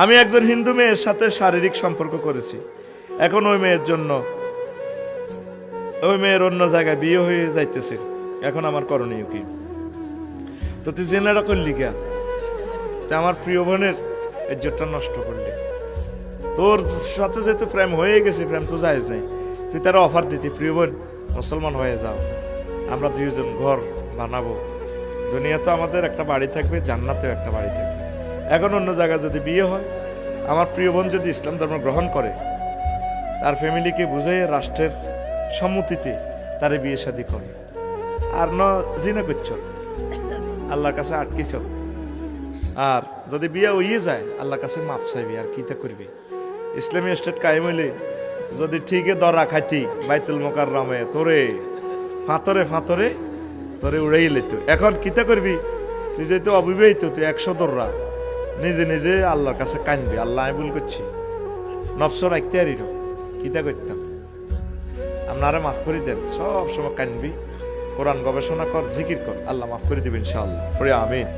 আমি একজন হিন্দু মেয়ের সাথে শারীরিক সম্পর্ক করেছি, এখন ওই মেয়ের জন্য ওই মেয়ের অন্য জায়গায় বিয়ে হয়ে যাইতেছে, এখন আমার করণীয় কি? তো তুই জেনারা করলি কে? আমার প্রিয় বোনের ইজ্জতটা নষ্ট করলি। তোর সাথে যেহেতু প্রেম হয়ে গেছে, প্রেম তো জায়েজ নাই, তুই তারা অফার দিতি, প্রিয় বোন মুসলমান হয়ে যাও, আমরা দুইজন ঘর বানাবো, দুনিয়াতে আমাদের একটা বাড়ি থাকবে, জান্নাতেও একটা বাড়ি থাকবে। এখন অন্য জায়গায় যদি বিয়ে হয়, আমার প্রিয় বোন যদি ইসলাম ধর্ম গ্রহণ করে, তার ফ্যামিলিকে বুঝাই রাষ্ট্রের সম্মতিতে তারে বিয়ে শাদী করে, আর জিনা করছ, আল্লাহর কাছে আটকিছ, আর যদি বিয়ে হইয়ে যায় আল্লাহর কাছে মাপ চাইবি, আর কিতা করবি? ইসলামী স্টেট কায়েম হইলে যদি ঠিকই দরা খাইতি বাইতুল মোকাররমে, তোরে ফাঁতরে ফাঁতরে তোরে উড়াই লেত। এখন কিতা করবি? তুই যেহেতু অবিবাহিত, তুই 100 দররা নিজে নিজে আল্লাহর কাছে কানবি, আল্লাহ আমি ভুল করছি, নফস রাখতে আরি কিতা করতাম, আপনারা মাফ করে দেন। সব সময় কানবি, কোরআন গবেষণা কর, জিকির কর, আল্লাহ মাফ করে দিবেন ইনশাআল্লাহ। আমিন।